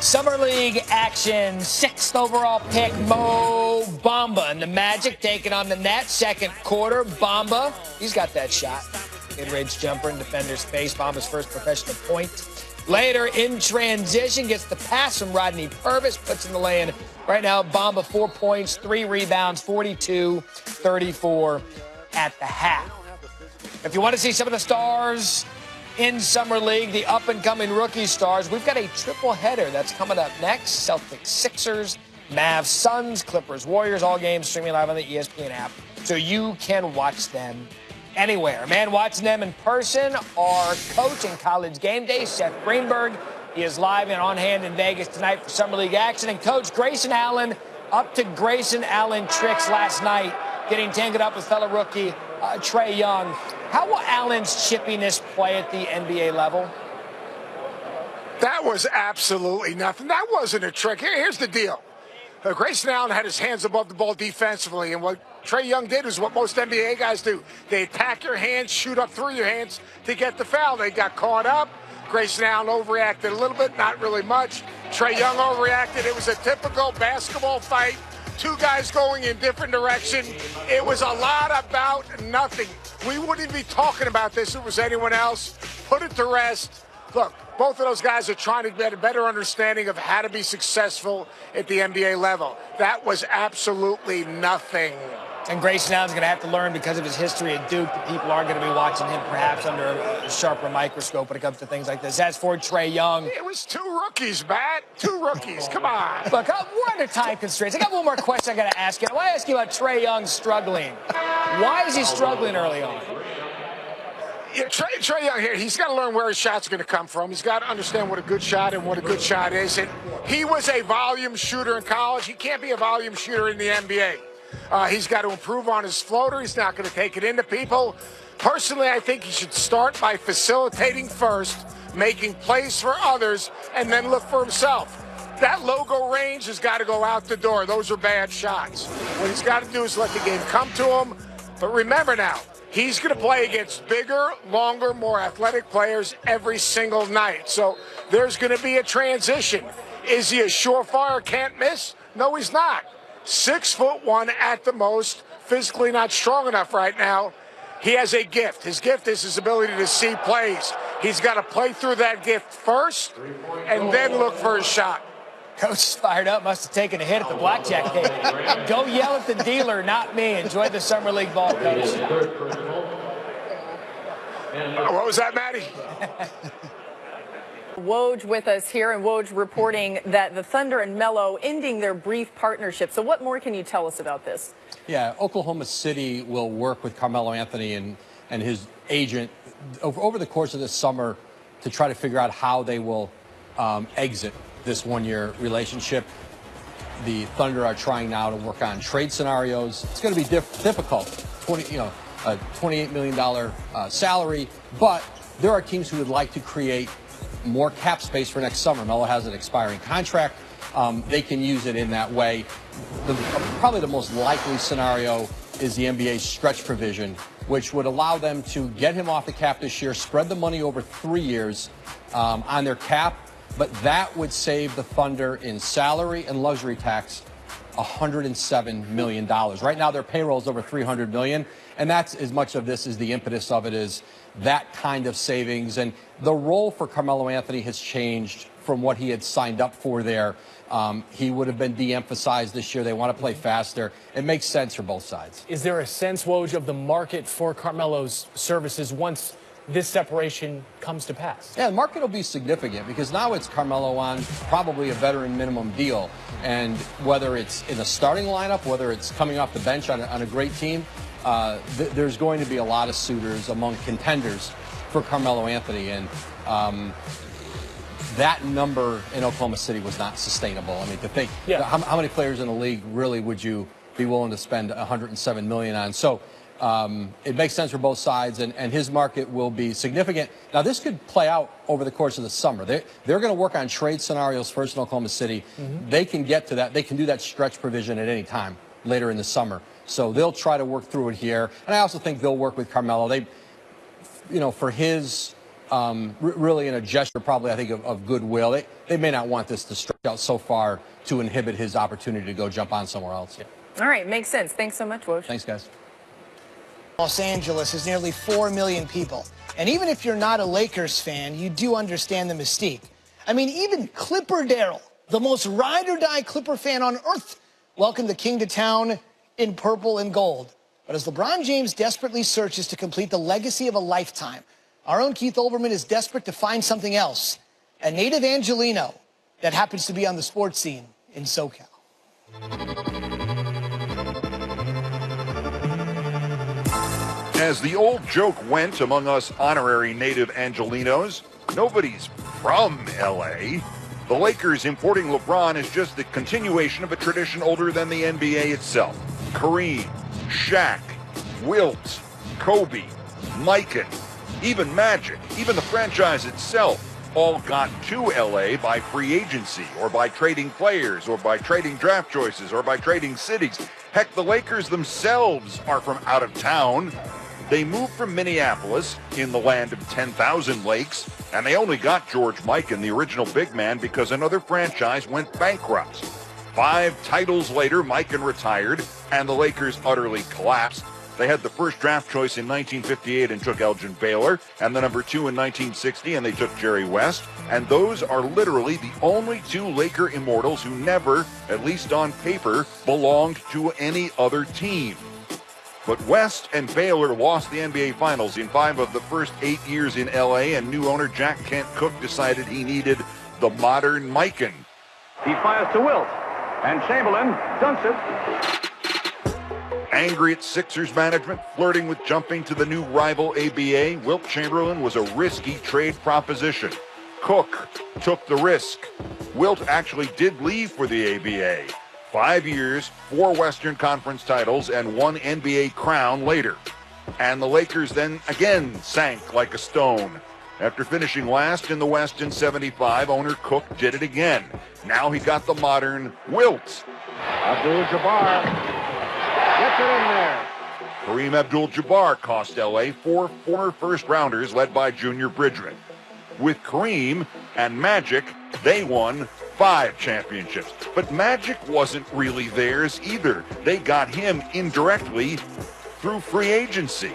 Summer League action, 6th overall pick, Mo Bamba. And the Magic taking on the Nets, second quarter. Bamba, he's got that shot. Mid-range jumper in defender's face. Bamba's first professional point. Later in transition, gets the pass from Rodney Purvis, puts in the lay-in. Right now, Bamba 4 points, 3 rebounds, 42-34 at the half. If you want to see some of the stars in Summer League, the up-and-coming rookie stars, we've got a triple header that's coming up next. Celtics, Sixers, Mavs, Suns, Clippers, Warriors, all games streaming live on the ESPN app, so you can watch them anywhere. Man, watching them in person, our coach in College Game Day, Seth Greenberg. He is live and on hand in Vegas tonight for Summer League action. And Coach Grayson Allen, up to Grayson Allen tricks last night, getting tangled up with fellow rookie Trae Young. How will Allen's chippiness play at the NBA level? That was absolutely nothing. That wasn't a trick. Here's the deal. Grayson Allen had his hands above the ball defensively, and what Trae Young did is what most NBA guys do. They attack your hands, shoot up through your hands to get the foul. They got caught up. Grayson Allen overreacted a little bit, not really much. Trae Young overreacted. It was a typical basketball fight. Two guys going in different directions. It was a lot about nothing. We wouldn't be talking about this if it was anyone else. Put it to rest. Look, both of those guys are trying to get a better understanding of how to be successful at the NBA level. That was absolutely nothing. And Grayson Allen's going to have to learn, because of his history at Duke, that people aren't going to be watching him perhaps under a sharper microscope when it comes to things like this. As for Trae Young, it was two rookies, Matt. Two rookies. Come on. Look, we're under time constraints. I got one more question I got to ask you. I want to ask you about Trae Young struggling. Why is he struggling early on? Yeah, Trae Young here, he's got to learn where his shot's going to come from. He's got to understand what a good shot and what a good shot is. And he was a volume shooter in college. He can't be a volume shooter in the NBA. He's got to improve on his floater. He's not going to take it into people. Personally, I think he should start by facilitating first, making plays for others, and then look for himself. That logo range has got to go out the door. Those are bad shots. What he's got to do is let the game come to him. But remember now, he's going to play against bigger, longer, more athletic players every single night. So there's going to be a transition. Is he a surefire, can't miss? No, he's not. 6'1" at the most, physically not strong enough right now. He has a gift. His gift is his ability to see plays. He's got to play through that gift first and then look for his shot. Coach is fired up, must have taken a hit at the blackjack table. Go yell at the dealer, not me. Enjoy the Summer League ball, Coach. What was that, Maddie? Woj with us here, and Woj reporting that the Thunder and Melo ending their brief partnership. So what more can you tell us about this? Yeah, Oklahoma City will work with Carmelo Anthony and his agent over the course of this summer to try to figure out how they will exit this one-year relationship. The Thunder are trying now to work on trade scenarios. It's going to be difficult, a $28 million salary, but there are teams who would like to create more cap space for next summer. Melo has an expiring contract. They can use it in that way. Probably the most likely scenario is the NBA's stretch provision, which would allow them to get him off the cap this year, spread the money over 3 years on their cap, but that would save the Thunder in salary and luxury tax $107 million. Right now their payroll is over $300 million, and that's as much of this as the impetus of it is that kind of savings. And the role for Carmelo Anthony has changed from what he had signed up for there. He would have been de-emphasized this year. They want to play faster. It makes sense for both sides. Is there a sense, Woj, of the market for Carmelo's services once this separation comes to pass? Yeah, the market will be significant because now it's Carmelo on probably a veteran minimum deal. And whether it's in the starting lineup, whether it's coming off the bench on a great team, there's going to be a lot of suitors among contenders for Carmelo Anthony. And that number in Oklahoma City was not sustainable. I mean, to think, how many players in the league really would you be willing to spend $107 million on? So it makes sense for both sides, and his market will be significant. Now, this could play out over the course of the summer. They're going to work on trade scenarios first in Oklahoma City. They can get to that. They can do that stretch provision at any time later in the summer. So they'll try to work through it here. And I also think they'll work with Carmelo. For his really in a gesture, probably, I think, of goodwill. They may not want this to stretch out so far to inhibit his opportunity to go jump on somewhere else. Yeah. All right, makes sense. Thanks so much, Woj. Thanks, guys. Los Angeles is nearly 4 million people. And even if you're not a Lakers fan, you do understand the mystique. I mean, even Clipper Darrell, the most ride-or-die Clipper fan on earth, welcomed the king to town in purple and gold. But as LeBron James desperately searches to complete the legacy of a lifetime, our own Keith Olbermann is desperate to find something else, a native Angelino that happens to be on the sports scene in SoCal. As the old joke went among us honorary native Angelinos, nobody's from L.A. The Lakers importing LeBron is just the continuation of a tradition older than the NBA itself. Kareem, Shaq, Wilt, Kobe, Mikan, even Magic, even the franchise itself, all got to L.A. by free agency or by trading players or by trading draft choices or by trading cities. Heck, the Lakers themselves are from out of town. They moved from Minneapolis in the land of 10,000 lakes, and they only got George Mikan, the original big man, because another franchise went bankrupt. 5 titles later, Mikan retired, and the Lakers utterly collapsed. They had the first draft choice in 1958 and took Elgin Baylor, and the number 2 in 1960, and they took Jerry West. And those are literally the only 2 Laker immortals who never, at least on paper, belonged to any other team. But West and Baylor lost the NBA Finals in 5 of the first 8 years in L.A., and new owner Jack Kent Cooke decided he needed the modern Mikan. He fires to Wilt, and Chamberlain dunks it. Angry at Sixers management, flirting with jumping to the new rival ABA, Wilt Chamberlain was a risky trade proposition. Cooke took the risk. Wilt actually did leave for the ABA. 5 years, 4 Western Conference titles, and 1 NBA crown later. And the Lakers then again sank like a stone. After finishing last in the West in 75, owner Cooke did it again. Now he got the modern Wilt. Abdul-Jabbar gets it in there. Kareem Abdul-Jabbar cost L.A. 4 former first-rounders led by Junior Bridgman. With Kareem and Magic, they won 5 championships. But Magic wasn't really theirs either. They got him indirectly through free agency.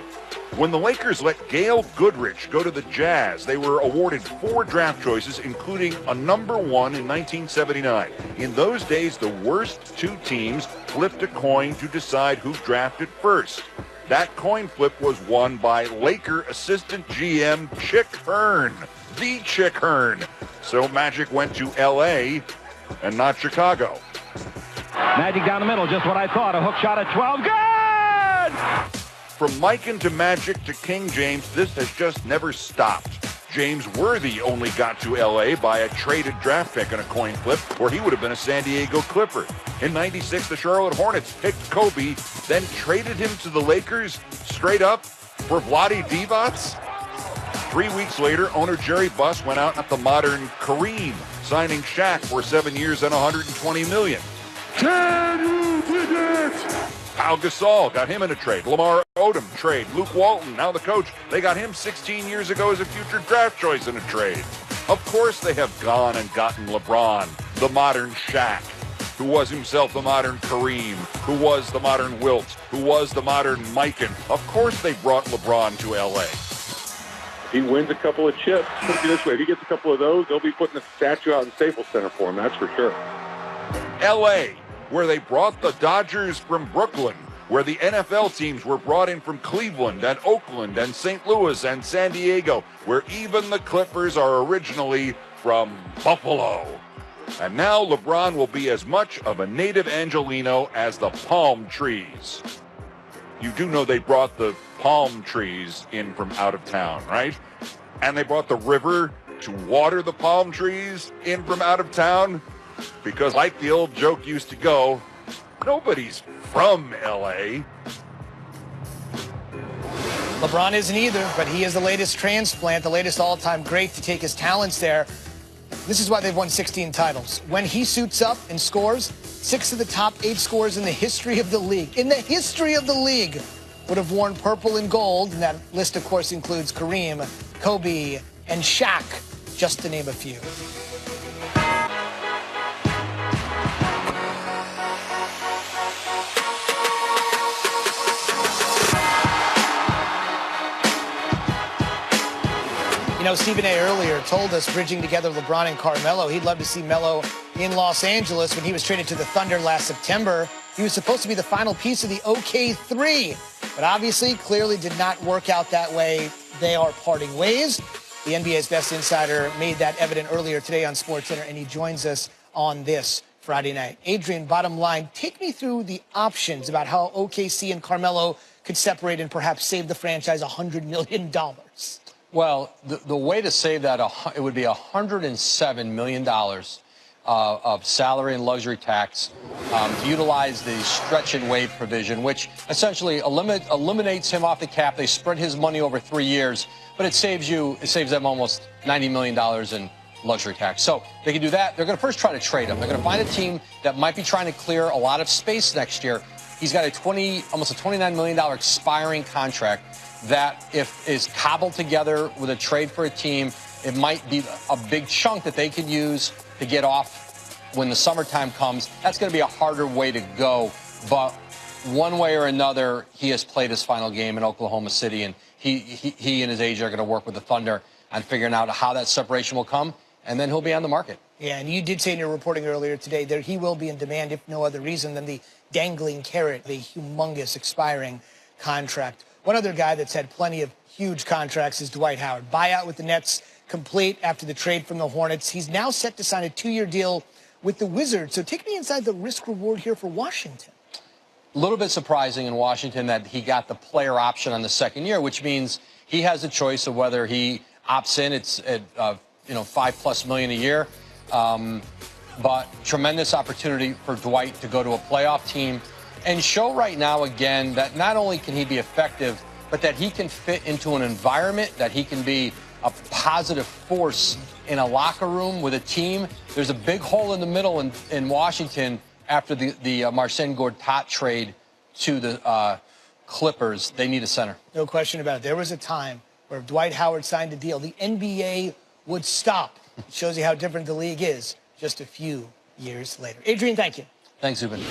When the Lakers let Gail Goodrich go to the Jazz, they were awarded 4 draft choices, including a number 1 in 1979. In those days, the worst 2 teams flipped a coin to decide who drafted first. That coin flip was won by Laker assistant GM Chick Hearn. The Chick Hearn. So Magic went to L.A. and not Chicago. Magic down the middle, just what I thought. A hook shot at 12. Good! From Mikan to Magic to King James, this has just never stopped. James Worthy only got to L.A. by a traded draft pick and a coin flip, where he would have been a San Diego Clipper. In '96, the Charlotte Hornets picked Kobe, then traded him to the Lakers straight up for Vlade Divac. 3 weeks later, owner Jerry Buss went out at the modern Kareem, signing Shaq for 7 years and $120 million. Can you dig it? Pau Gasol got him in a trade. Lamar Odom trade. Luke Walton, now the coach. They got him 16 years ago as a future draft choice in a trade. Of course they have gone and gotten LeBron, the modern Shaq, who was himself the modern Kareem, who was the modern Wilt, who was the modern Mikan. Of course they brought LeBron to L.A. He wins a couple of chips. Put it this way, if he gets a couple of those, they'll be putting a statue out in Staples Center for him, that's for sure. L.A., where they brought the Dodgers from Brooklyn, where the NFL teams were brought in from Cleveland and Oakland and St. Louis and San Diego, where even the Clippers are originally from Buffalo. And now LeBron will be as much of a native Angelino as the palm trees. You do know they brought the palm trees in from out of town, right? And they brought the river to water the palm trees in from out of town, because like the old joke used to go, nobody's from L.A. LeBron isn't either, but he is the latest transplant, the latest all-time great to take his talents there. This is why they've won 16 titles. When he suits up and scores, 6 of the top 8 scorers in the history of the league, would have worn purple and gold. And that list, of course, includes Kareem, Kobe, and Shaq, just to name a few. You know, Stephen A. earlier told us, bridging together LeBron and Carmelo, he'd love to see Melo in Los Angeles. When he was traded to the Thunder last September, he was supposed to be the final piece of the OK3, but obviously clearly did not work out that way. They are parting ways. The NBA's best insider made that evident earlier today on SportsCenter, and he joins us on this Friday night. Adrian, bottom line, take me through the options about how OKC and Carmelo could separate and perhaps save the franchise $100 million. Well, the way to save that, it would be $107 million of salary and luxury tax to utilize the stretch and waive provision, which essentially eliminates him off the cap. They spread his money over 3 years, but it saves them almost $90 million in luxury tax. So they can do that. They're going to first try to trade him. They're going to find a team that might be trying to clear a lot of space next year. He's got almost a $29 million expiring contract that, if is cobbled together with a trade for a team, it might be a big chunk that they can use to get off when the summertime comes. That's going to be a harder way to go. But one way or another, he has played his final game in Oklahoma City, and he and his agent are going to work with the Thunder on figuring out how that separation will come, and then he'll be on the market. Yeah, and you did say in your reporting earlier today that he will be in demand, if no other reason than the dangling carrot, the humongous expiring contract. One other guy that's had plenty of huge contracts is Dwight Howard. Buyout with the Nets complete after the trade from the Hornets. He's now set to sign a 2-year deal with the Wizards. So take me inside the risk-reward here for Washington. A little bit surprising in Washington that he got the player option on the second year, which means he has a choice of whether he opts in. It's at $5+ million a year. But tremendous opportunity for Dwight to go to a playoff team and show right now again that not only can he be effective, but that he can fit into an environment, that he can be a positive force in a locker room with a team. There's a big hole in the middle in Washington after the Marcin Gortat trade to the Clippers. They need a center. No question about it. There was a time where if Dwight Howard signed a deal, the NBA would stop. It shows you how different the league is just a few years later. Adrian, thank you. Thanks, Zubin.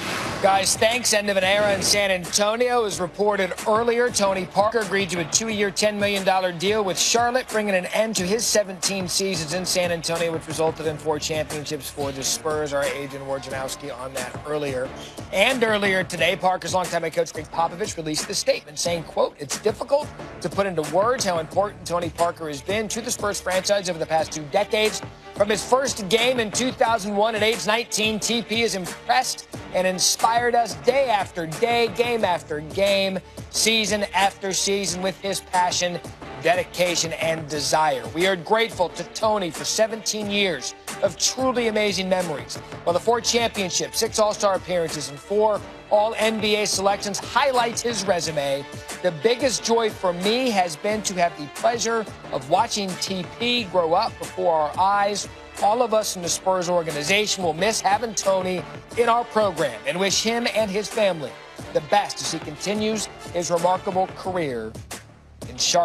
Guys, thanks. End of an era in San Antonio. As reported earlier, Tony Parker agreed to a 2-year, $10 million deal with Charlotte, bringing an end to his 17 seasons in San Antonio, which resulted in 4 championships for the Spurs. Our agent Wojnarowski on that earlier. And earlier today, Parker's longtime head coach Greg Popovich released a statement saying, quote, "It's difficult to put into words how important Tony Parker has been to the Spurs franchise over the past 2 decades. From his first game in 2001 at age 19, TP has impressed and inspired us day after day, game after game, season after season with his passion, dedication, and desire. We are grateful to Tony for 17 years of truly amazing memories. While the 4 championships, 6 All-Star appearances, and 4 All-NBA selections highlights his resume, the biggest joy for me has been to have the pleasure of watching TP grow up before our eyes. All of us in the Spurs organization will miss having Tony in our program and wish him and his family the best as he continues his remarkable career in Charlotte."